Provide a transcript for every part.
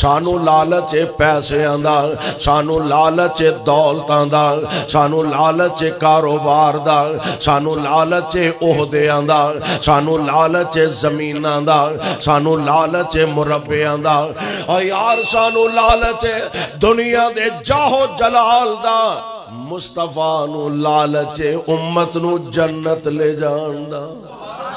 سانو لالچ پیسیاں دا، سانو لالچ دولتاں دا، سانو لالچ کاروبار دا، سانو لالچ عہدیاں دا، سانو لالچ زمیناں دا، سانو لالچ مربیاں دا، اور یار سانو لالچ دنیا دے جاہو جلال دا، مصطفیٰ نو لالچ امت نو جنت لے جان دا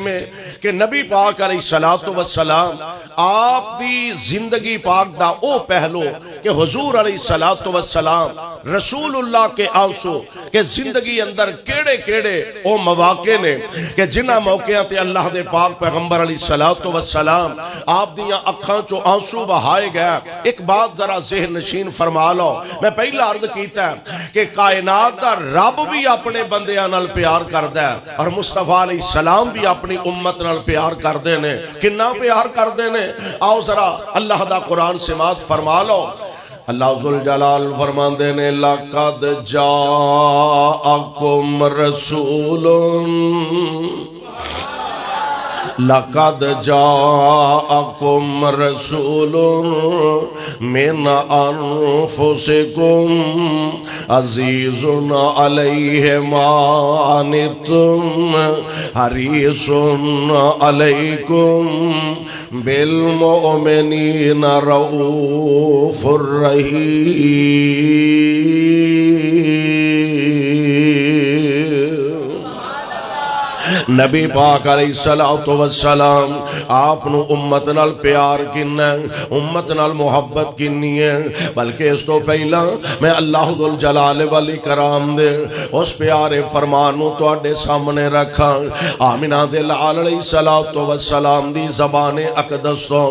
میں کہ نبی پاک علیہ السلام آپ دی زندگی پاک دا او پہلو کہ حضور علیہ السلام رسول اللہ کے آنسو کہ زندگی اندر کیڑے کیڑے او مواقع نے کہ جنہ موقعہ تے اللہ دے پاک پیغمبر علیہ السلام آپ دیاں اکھاں چو آنسو بہائے گیا۔ ایک بات ذرا ذہن نشین فرما لو، میں پہلا عرض کیتا ہے کہ کائنات دا رب بھی اپنے بندیاں نال پیار کردا ہے اور مصطفیٰ علیہ السلام بھی اپنی امت نال پیار کردے نے۔ کنا پیار کردے نے؟ آؤ ذرا اللہ دا قرآن سماعت فرما لو۔ اللہ ذوالجلال فرماندے نے لَقَدْ جَاءَكُمْ رَسُولٌ لَقَدْ جَاءَكُمْ رَسُولٌ مِّنْ أَنفُسِكُمْ عَزِيزٌ عَلَيْهِ مَا عَنِتُّمْ حَرِيصٌ عَلَيْكُمْ بِالْمُؤْمِنِينَ رَءُوفٌ رَحِيمٌ۔ نبی پاک علیہ السلام آپ نو امت نال پیار کنا ہے، امت نال محبت کنی ہے، بلکہ اس تو پہلا میں اللہ ذوالجلال والاکرام دے اس پیارے فرمانوں تو اڈے سامنے رکھا۔ آمینہ دے لال علیہ السلام دی زبان اقدس تو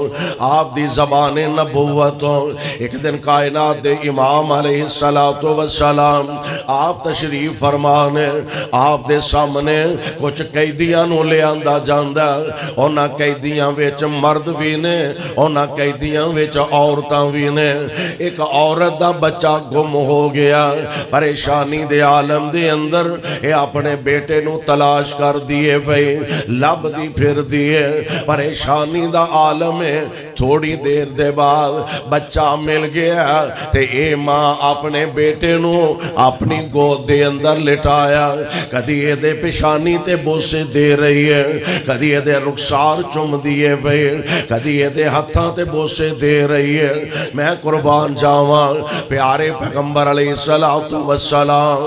آپ دی زبان نبوت تو ایک دن کائنات دے امام علیہ السلام آپ تشریف فرمانے، آپ دے سامنے کچھ قیدیاں نو لے آندہ جاندہ، اونا قیدیاں ویچ مرد بھی نے، اونا قیدیاں ویچ عورتاں بھی نے۔ ایک عورت دا بچہ گم ہو گیا، پریشانی دے عالم دے اندر اے اپنے بیٹے نو تلاش کر دیے بھئی، لب دی پھر دیے، پریشانی دا عالم ہے۔ تھوڑی دیر دے بعد بچہ مل گیا تے اے ماں اپنے بیٹے نو اپنی گود دے اندر لٹایا، کدی اے دے پیشانی تے بوسے دے رہی ہے، کدی اے دے رخسار چم دیے بھئی، کدی اے دے ہتھاں تے بوسے دے رہی ہے۔ میں قربان جاواں پیارے پیغمبر علیہ السلام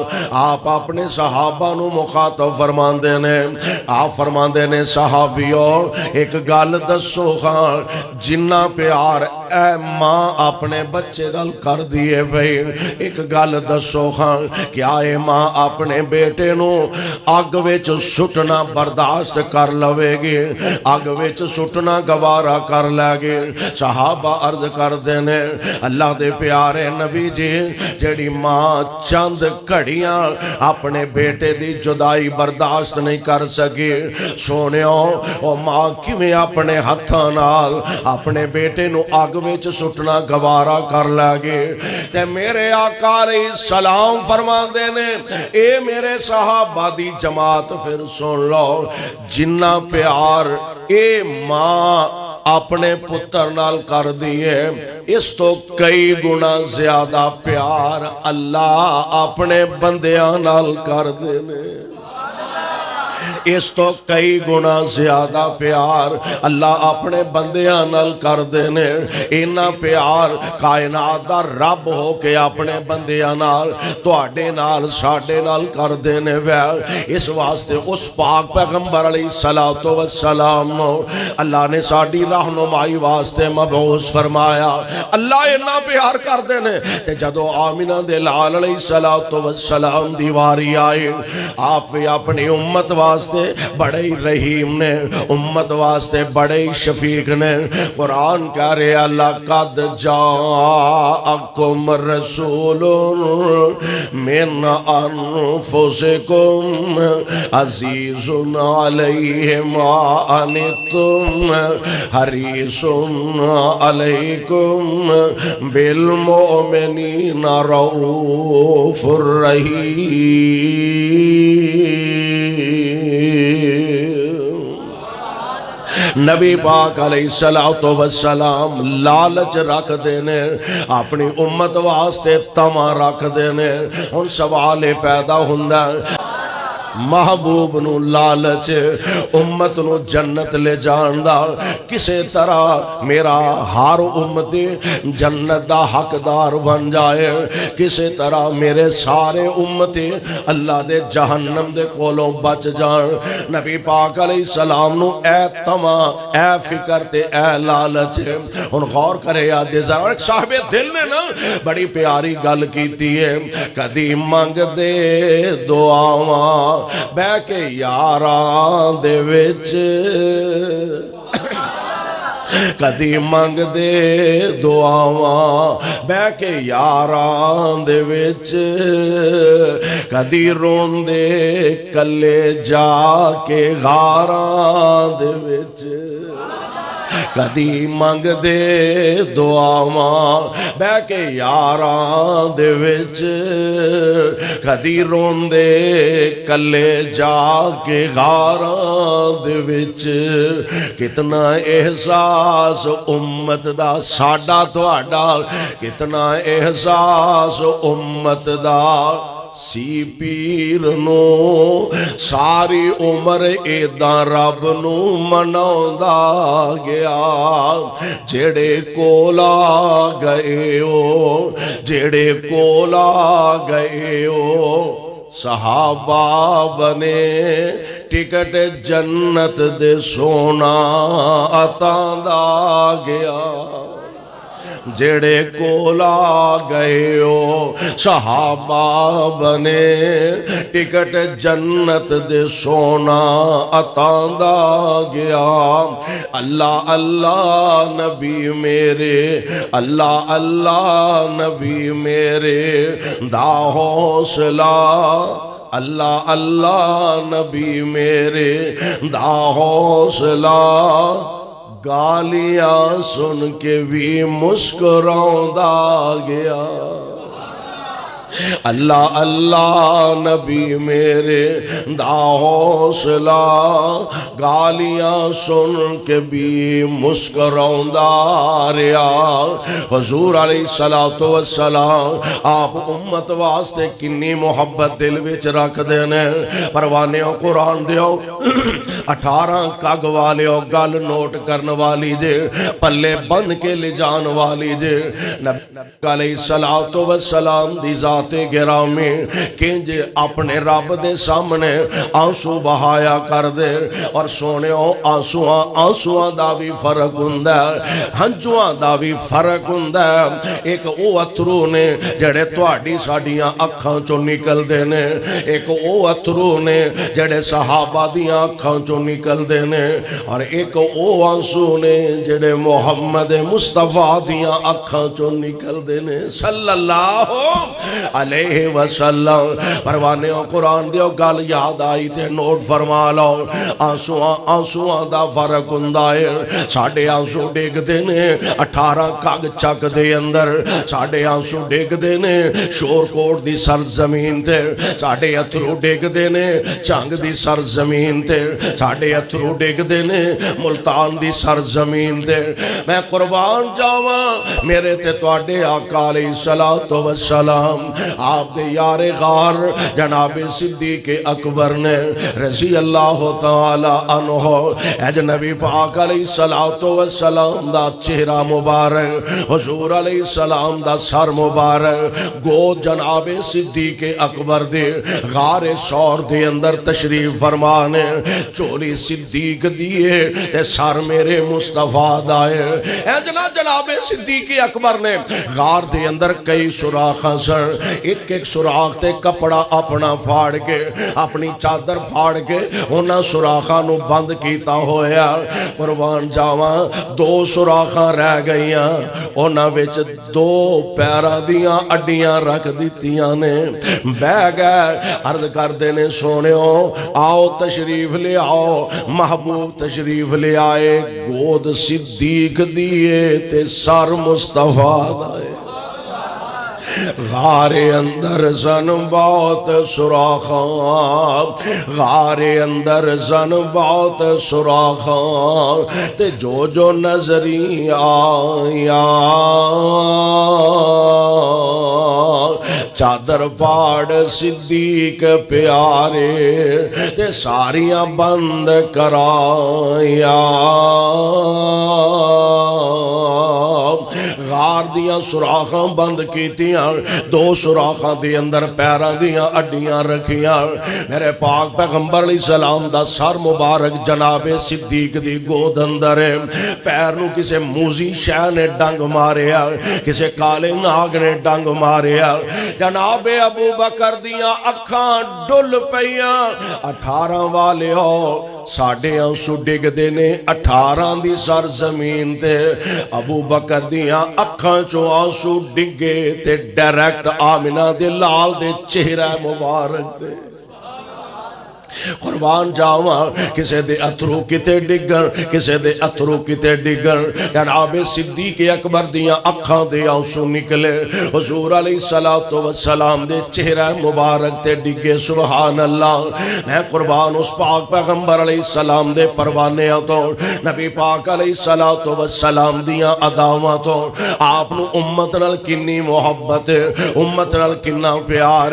آپ اپنے صحابہ نو مخاطب فرماندے نے، آپ فرماندے نے صحابیوں ایک گل دسو خان جنہ پیار اے ماں اپنے بچے گل کر دیے بھئی، ایک گل دسو خان کیا اے ماں اپنے بیٹے نو آگ ویچ سٹنا برداشت کر لوے گی، آگ ویچ سٹنا گوارا کر لے گی؟ صحابہ عرض کر دینے اللہ دے پیارے نبی جی جیڑی ماں چند گھڑیاں اپنے بیٹے دی جدائی برداشت نہیں کر سکی، سونیوں او ماں کیویں اپنے ہتھاں نال اپنے بیٹے نو آگ وچ سٹنا گوارا کر لگے؟ تے میرے آقا علیہ السلام فرماندے نے اے میرے صحابہ دی جماعت پھر سن لو، جنہ پیار اے ماں اپنے پتر نال کر دیے، اس تو کئی گنا زیادہ پیار اللہ اپنے بندیاں نال کر دینے، اس تو کئی گنا زیادہ پیار اللہ اپنے بندیاں نال کر دینے۔ اینا پیار کائنات دا رب ہو کے اپنے بندیاں نال تواڈے نال ساڈے نال کر دینے وے۔ اس واسطے اس پاک پیغمبر علیہ السلام نو اللہ نے ساڈی رہنمائی واسطے مبعوث فرمایا۔ اللہ اینا پیار کر دینے تے جدو آمینہ دے لال علیہ السلام دیواری آئے، آپ بھی اپنی امت واسطے بڑے رحیم نے، امت واسطے بڑے شفیق نے۔ قرآن کہہ رہے لَقَدْ جَاءَكُمْ رَسُولٌ مِّنْ أَنفُسِكُمْ عَزِيزٌ عَلَيْهِ مَا عَنِتُّمْ حَرِيصٌ عَلَيْكُمْ بِالْمُؤْمِنِينَ رَءُوفٌ رَحِيمٌ۔ نبی پاک علیہ السلام لالچ رکھ دینے اپنی امت واسطے تما رکھ دینے ان سوال پیدا ہوندہ محبوب نو لالچ امت نو جنت لے جاندہ کسے طرح میرا ہر امتی جنت دا حقدار بن جائے کسے طرح میرے سارے امتی اللہ دے جہنم دے کولوں بچ جان نبی پاک علیہ السلام نو اے تما اے فکر تے اے لالچ ان غور کرے آج ذرا ایک صاحب دل نے نا بڑی پیاری گل کیتی ہے کدی منگ دے دعاواں بے کے یاران دے وچ کدی منگ دے دعاواں بے کے یاران دے وچ کدی رون دے کلے جا کے غاران دے وچ کدی منگ دے دعاواں بے کے یاران دے وچ کدی رون دے کلے جا کے غاران دے وچ کتنا احساس امت دا ساڈا تہاڈا کتنا احساس امت دا سی پیر نو ساری عمر ایداں رب نو مناوندا گیا جڑے کولا گئے ہو جڑے کولا گئے ہو صحابہ بنے ٹکٹ جنت دے سونا عطاندہ گیا جڑے کولا گئے ہو صحابہ بنے ٹکٹ جنت دے سونا عطاندہ گیا اللہ اللہ نبی میرے اللہ اللہ نبی میرے دا حوصلہ اللہ اللہ نبی میرے دا حوصلہ گالیاں سن کے بھی مسکراؤندا گیا اللہ اللہ نبی میرے دا حوصلہ گالیاں سن کے بھی مسکراؤندا رہا حضور علیہ السلام آپ امت واسطے کنی محبت دل وچ رکھ دینے پروانیوں قرآن دیو 18 کگ والیو گل نوٹ کرن والی جے پلے بن کے لے جان والی جے نبی علیہ السلام دی ذات گرامی کنج اپنے رب دے سامنے آنسو بہایا کر دے اور سونےوں آنسوان دا بھی فرق ہوندہ ہنجوان دا بھی فرق ہوندہ ایک او اترو نے جڑے تواڈی ساڈیاں اکھاں چوں نکل دینے ایک او اترو نے جڑے صحابہ دیاں اکھاں چوں نکل دینے اور ایک او آنسو نے جڑے محمد مصطفیٰ دیاں اکھاں چوں نکل دینے صلی اللہ علیہ وسلم پروانے قرآن دیو گل یاد آئی تے نوٹ فرما لو آنسوان دا فرق ہندائے ساڑھے آنسو ڈیگ دینے 18 کگ چک دے اندر ساڑھے آنسو ڈیگ دینے شور کوٹ دی سرزمین تے ساڑھے اترو ڈیگ دینے چنگ دی سرزمین تے ساڑھے اترو ڈیگ دینے ملتان دی سرزمین تے میں قربان جاواں میرے تے تواڈے آقا علیہ السلام آپ دے یار غار جناب صدیق اکبر نے رضی اللہ تعالی عنہ اج نبی پاک علیہ السلام دا چہرہ مبارک حضور علیہ السلام دا سر مبارک گو جناب صدیق اکبر دے غار سور دے اندر تشریف فرمانے چولی صدیق دیئے تے سر میرے مصطفیٰ دائے اے جناب صدیق اکبر نے غار دے اندر کئی سراخاں سر ایک ایک سراخ تے کپڑا اپنا پھاڑ کے اپنی چادر پھاڑ کے انہاں سراخاں نو بند کیتا ہویا قربان جاواں 2 سراخاں رہ گئیاں انہاں وچ 2 پیراں دیاں اڈیاں رکھ دتیاں نے بہ گئے عرض کر دینے سونےوں آؤ تشریف لے آؤ محبوب تشریف لے آئے گود صدیق دیئے تے سر مصطفیٰ دائے غار اندر سن بہت سوراخاں، غار اندر سن بہت سوراخاں، تے جو جو نظری آیا چادر پاڑ صدیق پیارے تے ساریاں بند کرایا۔ غار دیاں سوراخاں بند کیتیاں، دو سوراخاں دے اندر پیراں دیاں اڈیاں رکھیاں۔ میرے پاک پیغمبر علیہ السلام دا سر مبارک جناب صدیق دی گود اندر ہے۔ پیر نو کسے موزی شہ نے ڈنگ ماریا، کسے کالے ناگ نے ڈنگ ماریا۔ جناب ابو بکر دیاں اکھاں ڈل پیاں، 18 والے ہو ساڑھے آنسو ڈگ دینے 18 دی سر زمین تے۔ ابو بکر دیاں اکھاں چو آنسو ڈگے تے ڈیریکٹ آمنہ دے لال دے چہرہ مبارک دے۔ قربان جاواں، کسے دے اترو کتے ڈگر، کسے دے اترو کتے ڈگر۔ جناب صدیق اکبر دیاں اکھاں دے آنسو نکلے، حضور علیہ السلام دے چہرہ مبارک تے ڈگے۔ سبحان اللہ، میں قربان اس پاک پیغمبر علیہ السلام دے پروانے تو، نبی پاک علیہ السلام دیاں اداواں تو، آپ نو امت نال کنی محبت، امت نال کنا پیار۔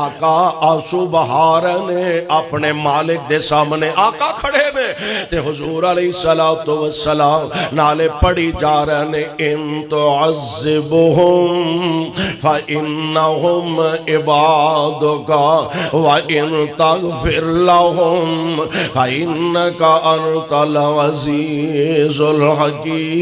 آقا آنسو بہار نے اپنے مالک دے سامنے آقا کھڑے نے تے حضور علیہ السلام نالے پڑھی جا رہے نے، ان تعذبہم فإنہم عبادک وإن تغفر لہم فإنک انت العزیز الحکیم۔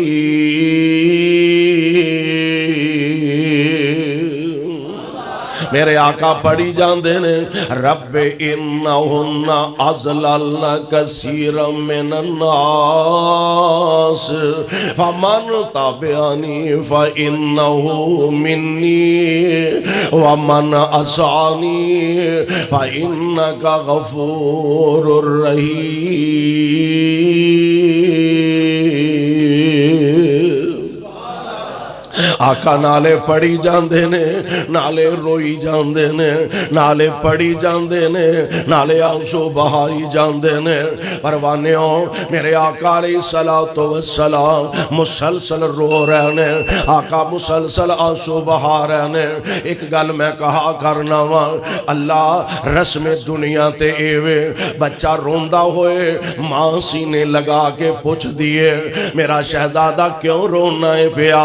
میرے آقا پڑھی جاندے نے، رب انہن اضللن کثیرا من الناس فمن تبعنی فإنہ منی ومن عصانی فإنک غفور رحیم۔ آقا نالے پڑھی جاندے نے، نالے روئی جاندے نے، نالے پڑھی جاندے نے، نالے آنسو بہائی جاندے نے۔ پروانیوں، میرے آقا علیہ السلام مسلسل رو رہے نے، آقا مسلسل آنسو بہا رہے نے۔ ایک گل میں کہا کرنا وا، اللہ رسم دنیا تے ایوے بچہ روندہ ہوئے ماں سینے لگا کے پوچھ دیے میرا شہزادہ کیوں رونا ہے پیا؟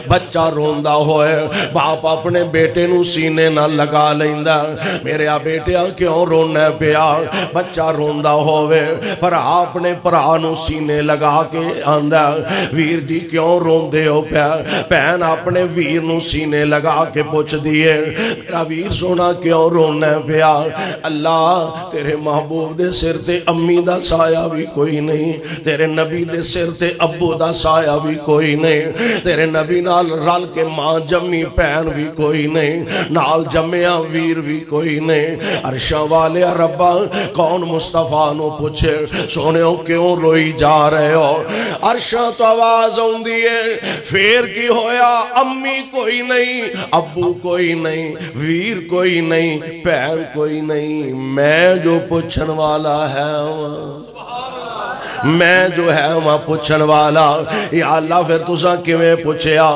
بچہ روندہ ہوئے باپ اپنے بیٹے نو سینے نہ لگا لیندہ، میرے بیٹیا کیوں رونا پیا؟ بچہ روندہ ہوئے پر آپ نے پرانو سینے لگا کے آندہ، ویر جی کیوں روندے ہو پیا؟ پہن اپنے ویر نو سینے لگا کے پوچھ دیے میرا ویر سونا کیوں رونا پیا؟ اللہ تیرے محبوب دے سر تے امی دا سایہ بھی کوئی نہیں، تیرے نبی دے سر تے ابو دا سایہ بھی کوئی نہیں، تیرے نبی نال رل کے ماں جمی پہن بھی کوئی نہیں، نال جمعہ ویر بھی کوئی نہیں۔ عرشاں والے ربا کون مصطفیٰ نو پوچھے سونے ہو کیوں روئی جا رہے ہو؟ عرشاں تو آواز ہوں دیئے پھر کی ہویا، امی کوئی نہیں، ابو کوئی نہیں، ویر کوئی نہیں، پہن کوئی نہیں، میں جو پوچھن والا ہے میں جو ہے وہاں پوچھن والا۔ یا اللہ پھر تساں کیویں پوچھیا؟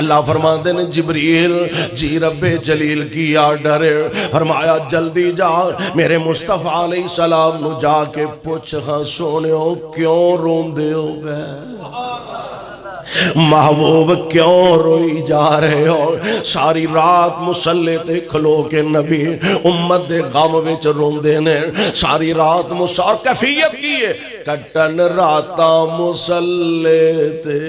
اللہ فرماندے نے جبریل جی رب جلیل کی آرڈر، فرمایا جلدی جا میرے مصطفیٰ علیہ السلام نو جا کے پوچھ ہاں سونے ہو کیوں روندے ہو گئے؟ محبوب کیوں روئی جا رہے ہو؟ ساری رات مسلح تے کھلو کے نبی امت دے غم وچ روندے نے، ساری رات اور کیفیت کی ہے کٹن راتا مسلح تے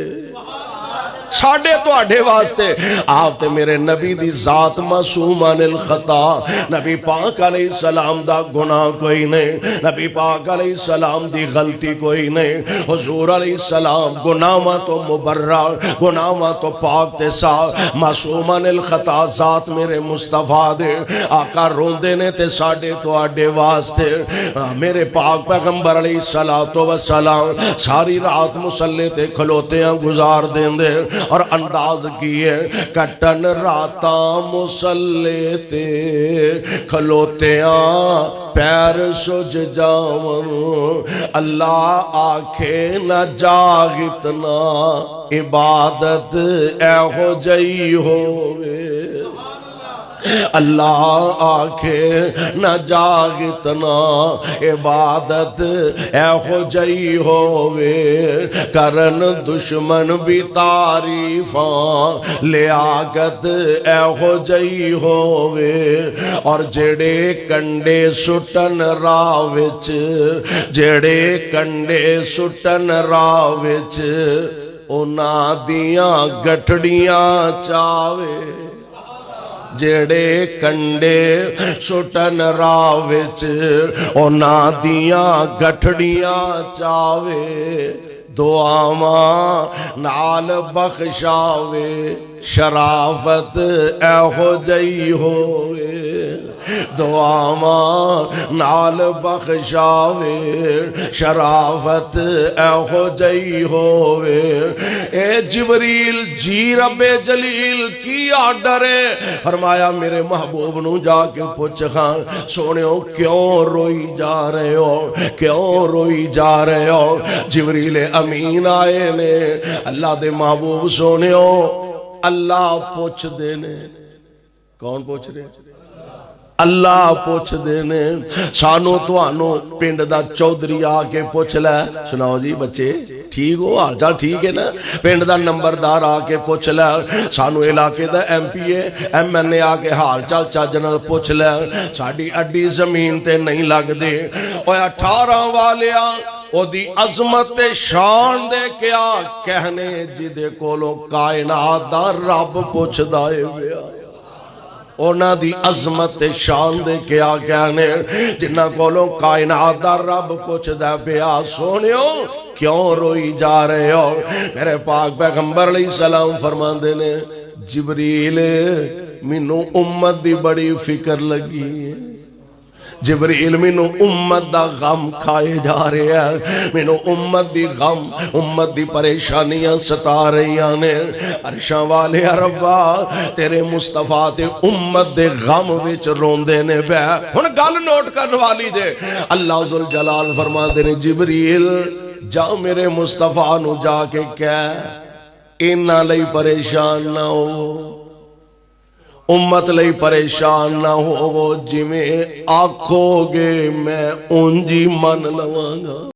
ساڑھے تو آڑھے واسطے آپ تے میرے نبی دی ذات معصوم عن الخطا، نبی پاک علیہ السلام دا گناہ کوئی نہیں، نبی پاک علیہ السلام دی غلطی کوئی نہیں، حضور علیہ السلام گناہ تو مبرہ، گناہ تو پاک تے صاف، معصوم عن الخطا ذات میرے مصطفیٰ دے آقا روندے نے تے ساڑھے تو آڑھے واسطے میرے پاک پیغمبر علیہ السلام ساری رات مسلح تے کھلوتے ہیں گزار دیں دے۔ اور انداز کیے کٹن راتاں مسلے تے کھلوتیاں پیر سج جاون اللہ آکھے نہ جاگتنا عبادت ایہو جئی ہووے اللہ آکھے نہ جاگتنا عبادت ایہو جئی ہووے کرن دشمن بھی تعریفاں لیاقت ایہو جئی ہووے اور جڑے کنڈے سٹن راوچ جڑے کنڈے سٹن راوچ انہاں دیاں گٹھڑیاں چاوے جڑے کنڈے سٹن راوچ انہاں دیاں گٹھڑیاں چاوے دعاواں نال بخشاوے شرافت ایہو جئی ہووے دعاواں نال بخشاوے شرافت ایہو جئی ہووے اے جبریل جی رب جلیل کی آڈر ہے فرمایا میرے محبوب نو جا کے پوچھ خان سونیو کیوں روئی جا رہے ہو کیوں روئی جا رہے ہو جبریل امین آئے نے اللہ دے محبوب سونیو اللہ پوچھ دینے کون پوچھ رہے اللہ پوچھ دینے سانو تو آنو پنڈ دا چودری آکے پوچھ لے سناؤ جی بچے ٹھیک ہو حال چال ٹھیک ہے نا پنڈ دا نمبردار آکے پوچھ لے سانو علاقے دا ایم پی ایم این اے آکے حال چال چاجنل پوچھ لے ساڑی اڈی زمین تے نہیں لگ دے اوہ 18 والیا او دی عظمت شان دے کیا کہنے جی دے کولو کائنات دا رب پوچھ دائے بیا اونا دی عظمت شان دے کیا کہنے جنہ کولو کائنات دا رب پوچھ دائے بیا سونیو کیوں روئی جا رہے ہو میرے پاک پیغمبر علیہ السلام فرمان دینے جبریل منو امت دی بڑی فکر لگی ہے جبریل منو امت دا غم کھائے جا رہے ہیں منو امت دی غم امت دی پریشانیاں ستا رہی آنے عرشاں والے ربا تیرے مصطفیٰ تے امت دے غم وچ رون دینے پہ ہن گل نوٹ کرنے والی جے اللہ ذوالجلال فرما دینے جبریل جاؤ میرے مصطفیٰ نو جا کے کہہ انہاں لئی پریشان نہ ہو امت لئی پریشان نہ ہو وہ جی میں آکھو گے میں اونجی من لواں گا